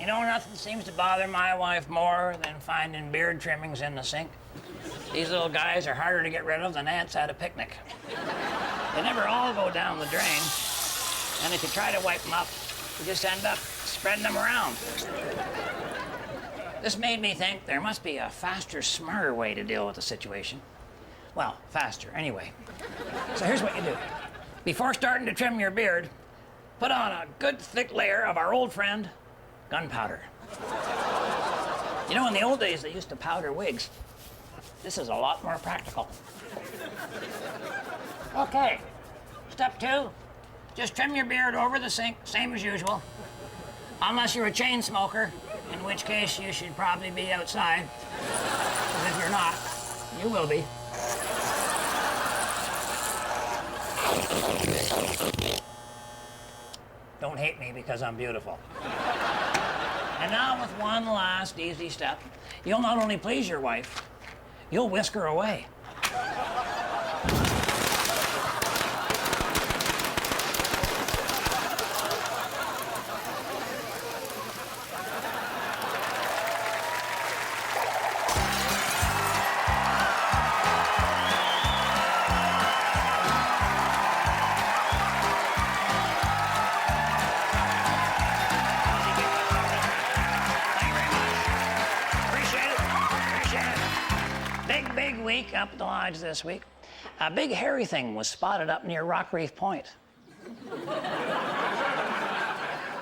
You know, nothing seems to bother my wife more than finding beard trimmings in the sink. These little guys are harder to get rid of than ants at a picnic. They never all go down the drain, and if you try to wipe them up, you just end up spreading them around. This made me think there must be a faster, smarter way to deal with the situation. Well, faster, anyway. So here's what you do. Before starting to trim your beard, put on a good thick layer of our old friend, gunpowder. You know, in the old days, they used to powder wigs. This is a lot more practical. Okay, step 2, just trim your beard over the sink, same as usual. Unless you're a chain smoker, in which case you should probably be outside. Because if you're not, you will be. Don't hate me because I'm beautiful. And now with one last easy step, you'll not only please your wife, you'll whisk her away. Big week up at the lodge this week. A big hairy thing was spotted up near Rock Reef Point.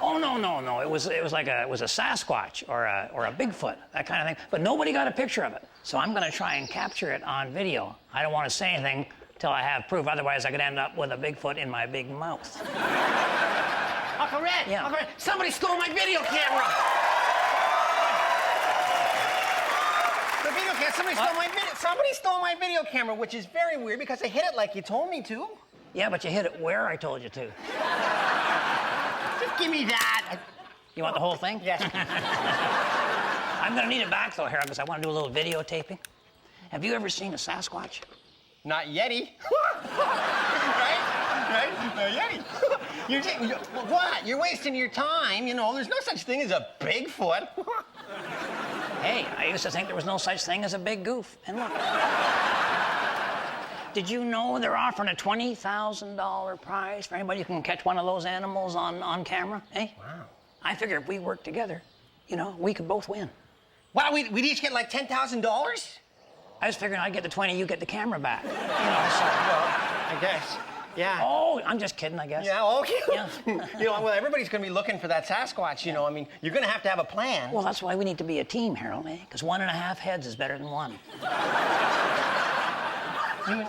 Oh, no. It was a Sasquatch or a Bigfoot, that kind of thing. But nobody got a picture of it. So I'm gonna try and capture it on video. I don't want to say anything till I have proof, otherwise I could end up with a Bigfoot in my big mouth. Uncle Red, Yeah. Uncle Red, somebody stole my video camera. The video camera, somebody stole my video camera, which is very weird because I hit it like you told me to. Yeah, but you hit it where I told you to. Just give me that. You want the whole thing? Yes. I'm gonna need it back though, Harold, because I want to do a little videotaping. Have you ever seen a Sasquatch? Not Yeti. right? No Yeti. What? You're wasting your time. You know, there's no such thing as a Bigfoot. Hey, I used to think there was no such thing as a big goof. And look. Did you know they're offering a $20,000 prize for anybody who can catch one of those animals on camera? Eh? Wow. I figure if we work together, you know, we could both win. Wow, we'd each get like $10,000? I was figuring I'd get the 20, you get the camera back. You know, so. Well, I guess. Yeah. Oh, I'm just kidding, I guess. Yeah, okay. Yeah. You know, well, everybody's going to be looking for that Sasquatch, you know. I mean, you're going to have a plan. Well, that's why we need to be a team, Harold, eh? Because 1.5 heads is better than one.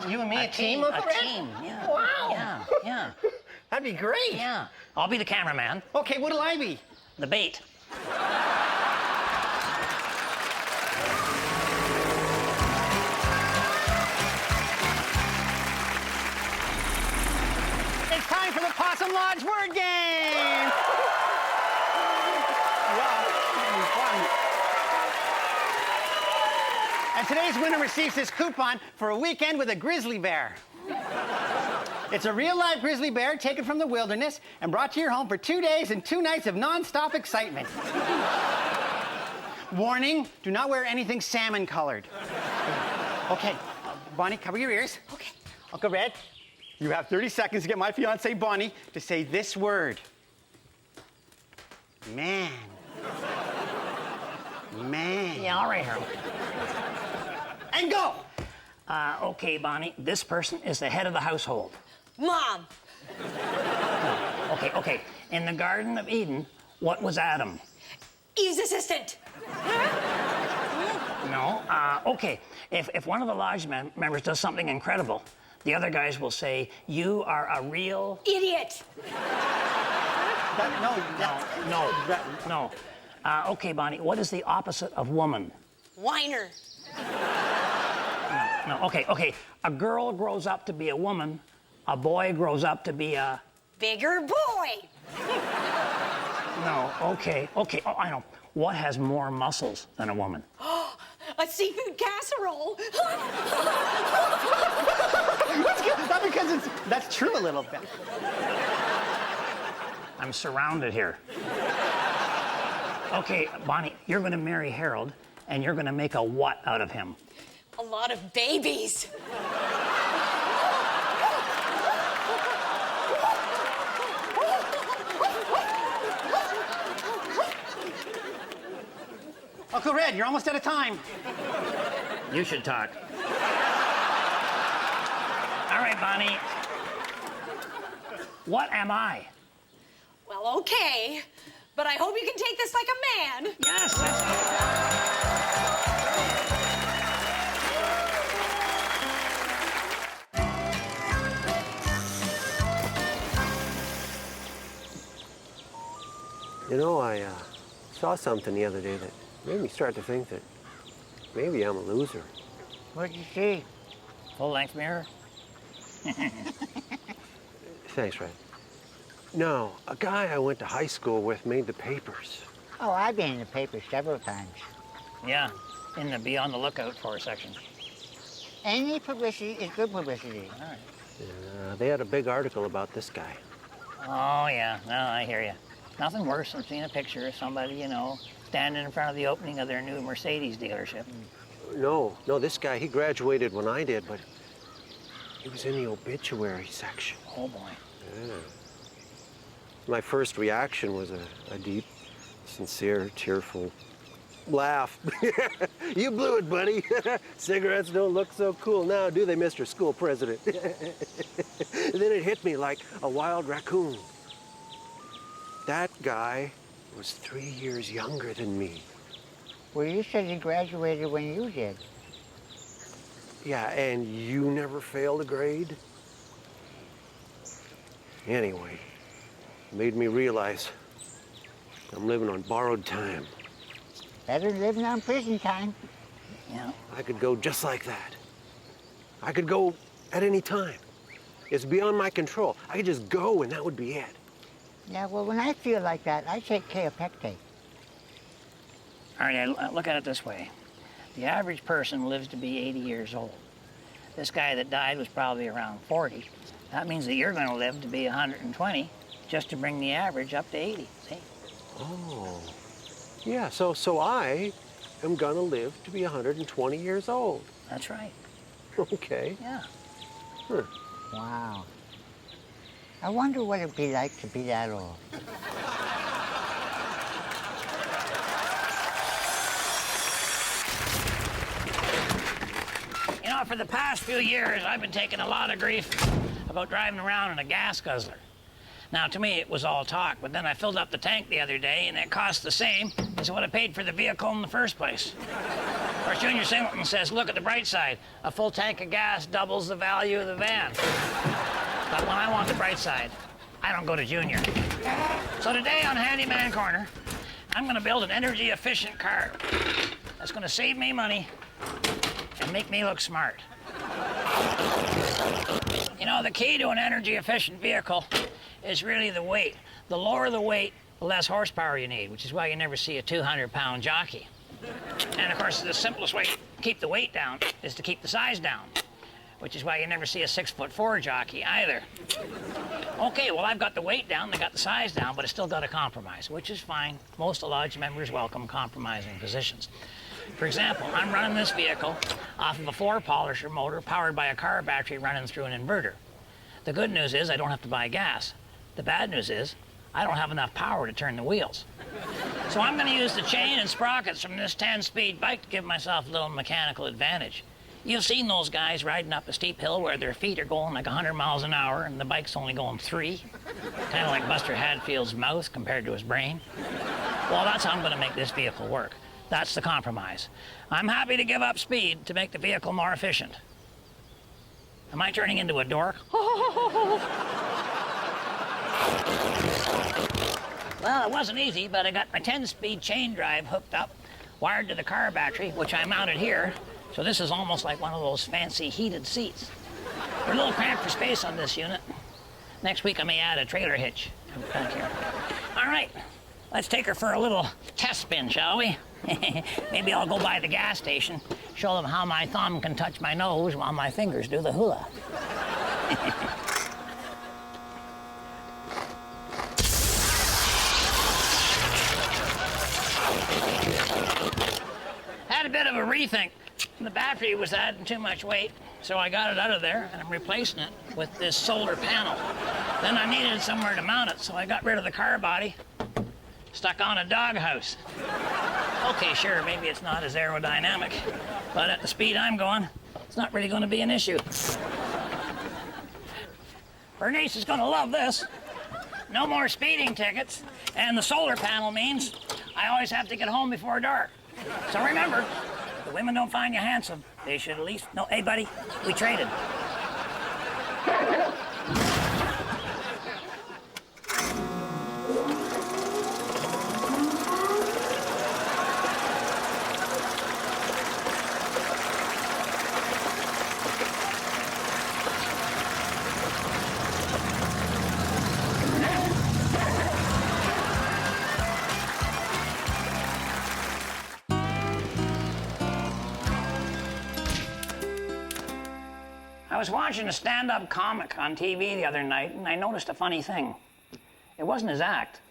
You and me, a team, Uncle Red? A team, yeah. Wow. Yeah. That'd be great. Yeah. I'll be the cameraman. Okay, what'll I be? The bait. It's time for the Possum Lodge word game! Wow, this is fun. And today's winner receives this coupon for a weekend with a grizzly bear. It's a real live grizzly bear taken from the wilderness and brought to your home for 2 days and 2 nights of non-stop excitement. Warning, do not wear anything salmon colored. Okay, Bonnie, cover your ears. Okay. Uncle Red, you have 30 seconds to get my fiancée, Bonnie, to say this word. Man. Man. Yeah, all right, Harold. And go! Okay, Bonnie, this person is the head of the household. Mom. Okay. In the Garden of Eden, what was Adam? Eve's assistant. No. Okay. If one of the lodge members does something incredible, the other guys will say, "You are a real Idiot. No. Okay, Bonnie. What is the opposite of woman? Whiner. No. Okay. A girl grows up to be a woman. A boy grows up to be a... Bigger boy. No. Okay. Oh, I know. What has more muscles than a woman? A seafood casserole. Not because that's true a little bit. I'm surrounded here. Okay, Bonnie, you're gonna marry Harold, and you're gonna make a what out of him? A lot of babies. Uncle Red, you're almost out of time. You should talk. All right, Bonnie. What am I? Well, okay, but I hope you can take this like a man. Yes. You know, I saw something the other day that made me start to think that maybe I'm a loser. What'd you see? Full-length mirror? Thanks, Red. No, a guy I went to high school with made the papers. Oh, I've been in the paper several times. Yeah, in the be on the lookout for section. Any publicity is good publicity. All right. They had a big article about this guy. Oh, yeah. No, I hear you. Nothing worse than seeing a picture of somebody, you know, standing in front of the opening of their new Mercedes dealership. No, this guy, he graduated when I did, but he was in the obituary section. Oh, boy. Yeah. My first reaction was a deep, sincere, tearful laugh. You blew it, buddy. Cigarettes don't look so cool now, do they, Mr. School President? And then it hit me like a wild raccoon. That guy was 3 years younger than me. Well, you said you graduated when you did. Yeah, and you never failed a grade? Anyway, it made me realize I'm living on borrowed time. Better than living on prison time. Yeah. I could go just like that. I could go at any time. It's beyond my control. I could just go and that would be it. Yeah, well, when I feel like that, I take Kaopectate. All right, look at it this way. The average person lives to be 80 years old. This guy that died was probably around 40. That means that you're going to live to be 120 just to bring the average up to 80, see? Oh. Yeah, so I am gonna live to be 120 years old. That's right. Okay. Yeah. Huh. Wow. I wonder what it'd be like to be that old. You know, for the past few years, I've been taking a lot of grief about driving around in a gas guzzler. Now, to me, it was all talk, but then I filled up the tank the other day, and it cost the same as what I paid for the vehicle in the first place. Of course, Junior Singleton says, look at the bright side. A full tank of gas doubles the value of the van. But when I want the bright side, I don't go to Junior. So today on Handyman Corner, I'm going to build an energy-efficient car that's going to save me money and make me look smart. You know, the key to an energy-efficient vehicle is really the weight. The lower the weight, the less horsepower you need, which is why you never see a 200-pound jockey. And of course, the simplest way to keep the weight down is to keep the size down, which is why you never see a 6'4" jockey either. Okay, well, I've got the weight down, I got the size down, but I still got to compromise, which is fine. Most Lodge members welcome compromising positions. For example, I'm running this vehicle off of a 4-polisher motor powered by a car battery running through an inverter. The good news is I don't have to buy gas. The bad news is I don't have enough power to turn the wheels. So I'm going to use the chain and sprockets from this 10-speed bike to give myself a little mechanical advantage. You've seen those guys riding up a steep hill where their feet are going like 100 miles an hour and the bike's only going 3. Kind of like Buster Hadfield's mouth compared to his brain. Well, that's how I'm going to make this vehicle work. That's the compromise. I'm happy to give up speed to make the vehicle more efficient. Am I turning into a dork? Well, it wasn't easy, but I got my 10-speed chain drive hooked up, wired to the car battery, which I mounted here. So this is almost like one of those fancy heated seats. We're a little cramped for space on this unit. Next week I may add a trailer hitch back here. All right, let's take her for a little test spin, shall we? Maybe I'll go by the gas station, show them how my thumb can touch my nose while my fingers do the hula. bit of a rethink. The battery was adding too much weight, so I got it out of there, and I'm replacing it with this solar panel. Then I needed somewhere to mount it, so I got rid of the car body, stuck on a doghouse. Okay, sure, maybe it's not as aerodynamic, but at the speed I'm going, it's not really going to be an issue. Bernice is going to love this. No more speeding tickets, and the solar panel means I always have to get home before dark. So remember, the women don't find you handsome. They should at least know, hey buddy, we traded. I was watching a stand-up comic on TV the other night, and I noticed a funny thing. It wasn't his act.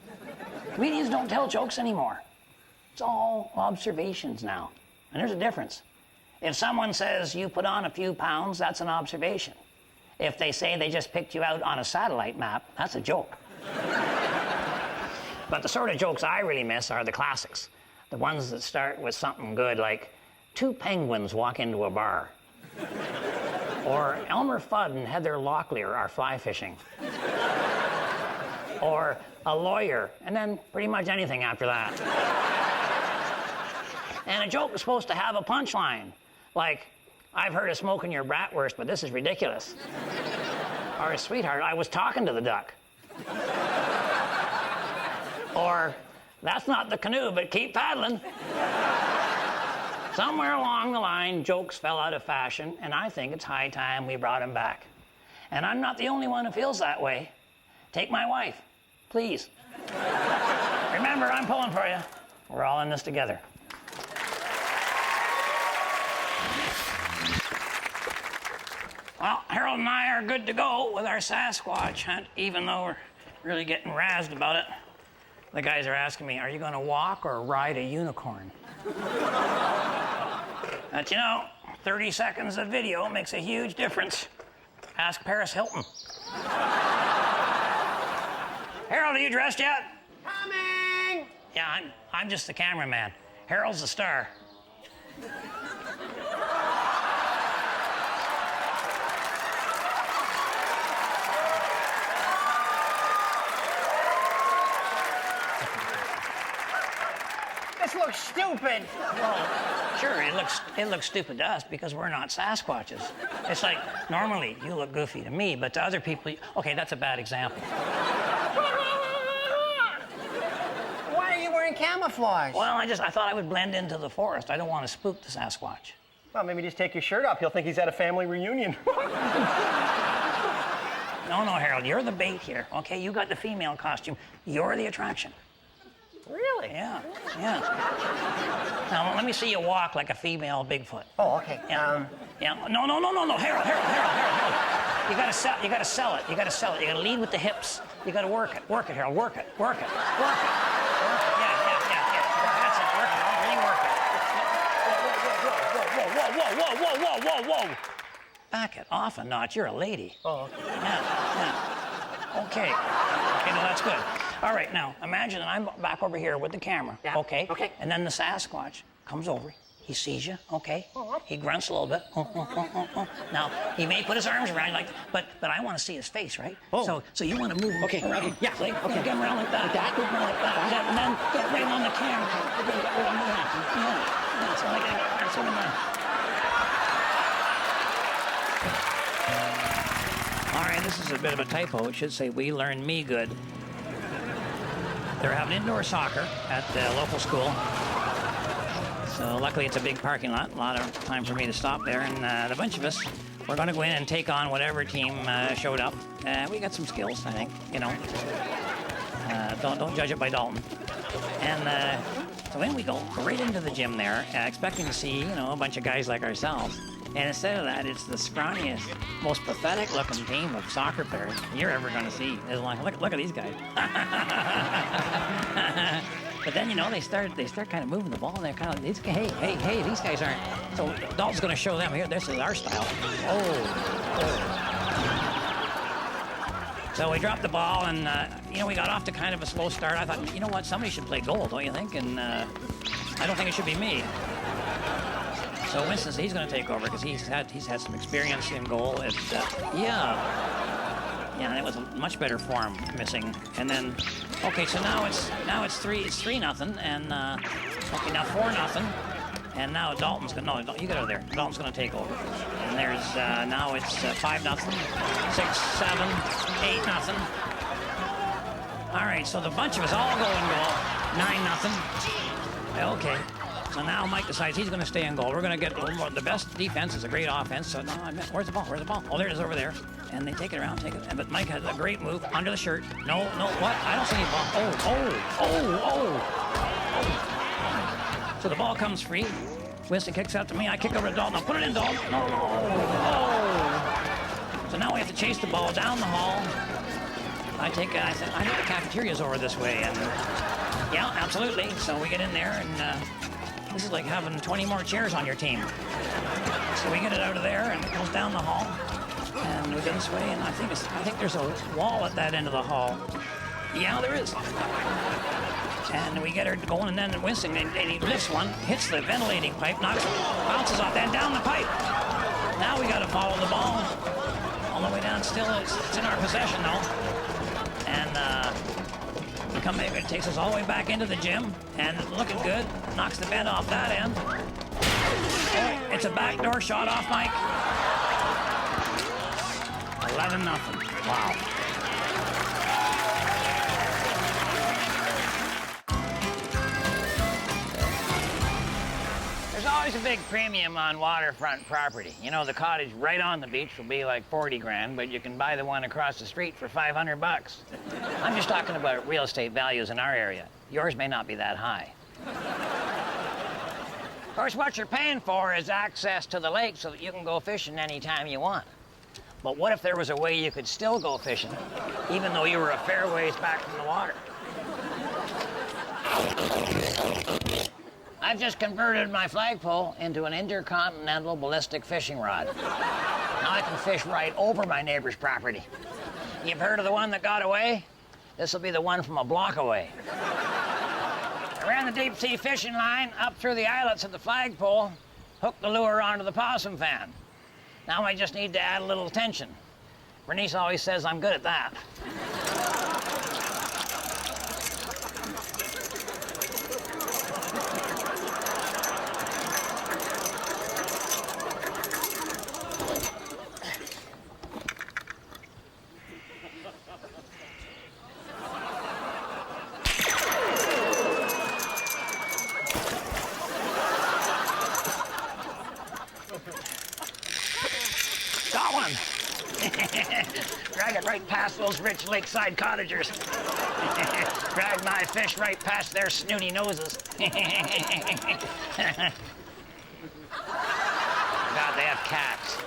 Comedians don't tell jokes anymore. It's all observations now. And there's a difference. If someone says you put on a few pounds, that's an observation. If they say they just picked you out on a satellite map, that's a joke. But the sort of jokes I really miss are the classics. The ones that start with something good like, 2 penguins walk into a bar. Or Elmer Fudd and Heather Locklear are fly fishing. Or a lawyer, and then pretty much anything after that. And a joke is supposed to have a punchline, like, I've heard of smoking your bratwurst, but this is ridiculous. Or, sweetheart, I was talking to the duck. Or, that's not the canoe, but keep paddling. Somewhere along the line, jokes fell out of fashion, and I think it's high time we brought them back. And I'm not the only one who feels that way. Take my wife, please. Remember, I'm pulling for you. We're all in this together. Well, Harold and I are good to go with our Sasquatch hunt, even though we're really getting razzed about it. The guys are asking me, are you going to walk or ride a unicorn? But you know, 30 seconds of video makes a huge difference. Ask Paris Hilton. Harold, are you dressed yet? Coming! Yeah, I'm just the cameraman. Harold's the star. This looks stupid. Well, sure, it looks stupid to us because we're not Sasquatches. It's like, normally you look goofy to me, but to other people, okay, that's a bad example. Why are you wearing camouflage? Well, I thought I would blend into the forest. I don't want to spook the Sasquatch. Well, maybe just take your shirt off. He'll think he's at a family reunion. No, Harold, you're the bait here, okay? You got the female costume. You're the attraction. Really? Yeah. Now, let me see you walk like a female Bigfoot. Oh, okay. Yeah. No, Harold. You gotta sell it. You gotta sell it. You gotta lead with the hips. You gotta work it, Harold. Work it. Yeah. That's it. Work it. Really work it. Whoa. Back it off a notch. You're a lady. Oh, okay. Yeah. Okay, no, that's good. All right, now, imagine that I'm back over here with the camera, yeah. Okay? Okay. And then the Sasquatch comes over, he sees you, okay? Oh. He grunts a little bit. Now, he may put his arms around you like, but I want to see his face, right? Oh. So you want to move him around. Yeah. See? Okay. Get him around like that. Move him like that. And then get right on the camera. Yeah. So like that. That's what I'm doing. All right, this is a bit of a typo. It should say, we learn me good. They're having indoor soccer at the local school. So luckily it's a big parking lot. A lot of time for me to stop there. And a bunch of us, we're going to go in and take on whatever team showed up. We got some skills, I think, you know. Don't judge it by Dalton. And so in we go right into the gym there, expecting to see, you know, a bunch of guys like ourselves. And instead of that, it's the scrawniest, most pathetic-looking team of soccer players you're ever going to see. It's like, look at these guys. But then, you know, they start kind of moving the ball, and they're kind of, hey, these guys aren't. So Dalton's going to show them here. This is our style. Oh. So we dropped the ball, and you know, we got off to kind of a slow start. I thought, you know what, somebody should play goal, don't you think? And I don't think it should be me. So Winston says he's going to take over because he's had some experience in goal. Yeah, and it was a much better form missing. And then, okay, so now it's 3-0, and okay, now 4-0, and now Dalton's gonna you get out of there. Dalton's gonna take over. And there's now it's 5-0, 6-7, 8-0. All right, so the bunch of us all go in goal. 9-0. Okay. So now Mike decides he's going to stay in goal. We're going to get a little more. The best defense is a great offense. So now where's the ball? Where's the ball? Oh, there it is over there. And they take it around, But Mike has a great move under the shirt. No, what? I don't see any ball. Oh. So the ball comes free. Winston kicks out to me. I kick over to Dalton. I'll put it in, Dalton. No. So now we have to chase the ball down the hall. I think the cafeteria's over this way. And yeah, absolutely. So we get in there, and this is like having 20 more chairs on your team. So we get it out of there, and it goes down the hall, and we go this way, and I think there's a wall at that end of the hall. Yeah, there is. And we get her going, and then Winston, and he lifts one, hits the ventilating pipe, bounces off, then down the pipe. Now we got to follow the ball all the way down. Still, it's in our possession, though. And it takes us all the way back into the gym, and looking good. Knocks the bend off that end. Oh, it's a backdoor shot off, Mike. 11-0. Wow. There's always a big premium on waterfront property. You know, the cottage right on the beach will be like 40 grand, but you can buy the one across the street for 500 bucks. I'm just talking about real estate values in our area. Yours may not be that high. Of course, what you're paying for is access to the lake so that you can go fishing anytime you want. But what if there was a way you could still go fishing, even though you were a fair ways back from the water? I've just converted my flagpole into an intercontinental ballistic fishing rod. Now I can fish right over my neighbor's property. You've heard of the one that got away? This'll be the one from a block away. I ran the deep sea fishing line up through the eyelets of the flagpole, hooked the lure onto the possum fan. Now I just need to add a little tension. Bernice always says I'm good at that. Drag it right past those rich lakeside cottagers. Drag my fish right past their snooty noses. God, they have cats.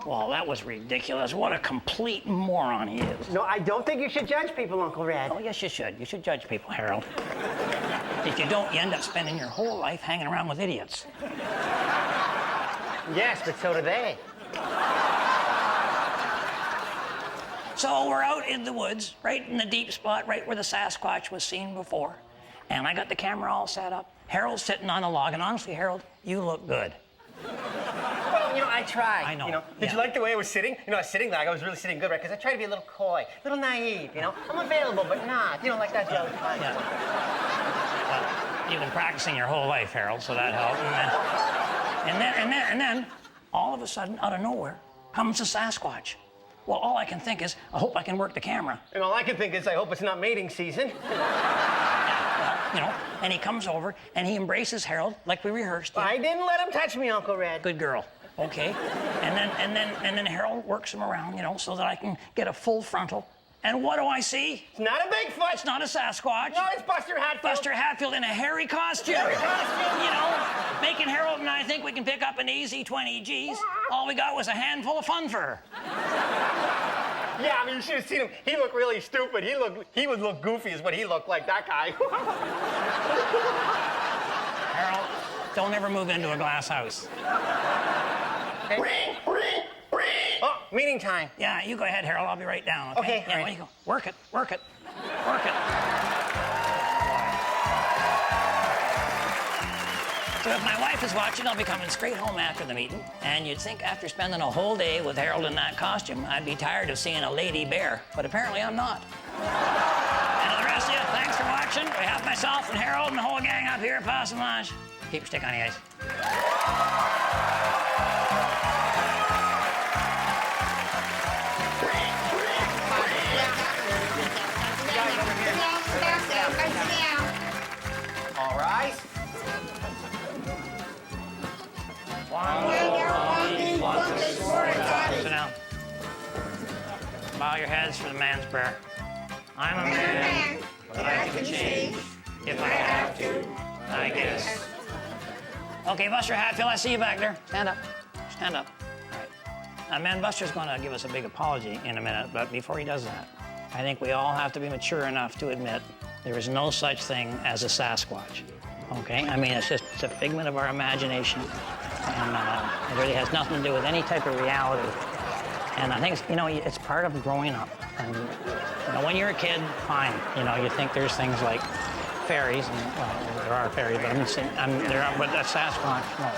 Well, that was ridiculous. What a complete moron he is. No, I don't think you should judge people, Uncle Red. Oh, yes, you should. You should judge people, Harold. If you don't, you end up spending your whole life hanging around with idiots. Yes, but so do they. So we're out in the woods, right in the deep spot, right where the Sasquatch was seen before. And I got the camera all set up. Harold's sitting on a log, and honestly, Harold, you look good. Well, you know, I tried. I know. You know, did you like the way I was sitting? You know, I was sitting like I was really sitting good, right? Because I try to be a little coy, a little naive, you know? I'm available, but not. You know, like that's the other time. Yeah. Well, you've been practicing your whole life, Harold, so that helped. And then, all of a sudden, out of nowhere, comes a Sasquatch. Well, all I can think is, I hope I can work the camera. And all I can think is, I hope it's not mating season. You know, and he comes over and he embraces Harold like we rehearsed. I didn't let him touch me, Uncle Red. Good girl. Okay. And then Harold works him around, you know, so that I can get a full frontal. And what do I see? It's not a Bigfoot. It's not a Sasquatch. No, it's Buster Hatfield. Buster Hatfield in a hairy costume. Hairy costume. You know, making Harold and I think we can pick up an easy 20 G's. All we got was a handful of fun fur. Yeah, I mean, you should have seen him. He looked really stupid. He would look goofy is what he looked like, that guy. Harold, don't ever move into a glass house. Okay. Oh, meeting time. Yeah, you go ahead, Harold. I'll be right down, okay? Okay, Yeah, all right. there you go. Work it, work it, work it. So if my wife is watching, I'll be coming straight home after the meeting. And you'd think after spending a whole day with Harold in that costume, I'd be tired of seeing a lady bear. But apparently I'm not. And to the rest of you, thanks for watching. We have myself and Harold and the whole gang up here at Possum Lodge. Keep your stick on the ice. All rise. Sit down. Bow your heads for the man's prayer. I'm a man, but I can change if I have to, I guess. Okay, Buster Hatfield, I see you back there. Stand up. Stand up. All right. Man, Buster's going to give us a big apology in a minute, but before he does that, I think we all have to be mature enough to admit there is no such thing as a Sasquatch. Okay? I mean, it's a figment of our imagination. And it really has nothing to do with any type of reality. And I think, it's part of growing up. And, when you're a kid, fine. You think there's things like fairies, and, well, there are fairies, but but a Sasquatch, no.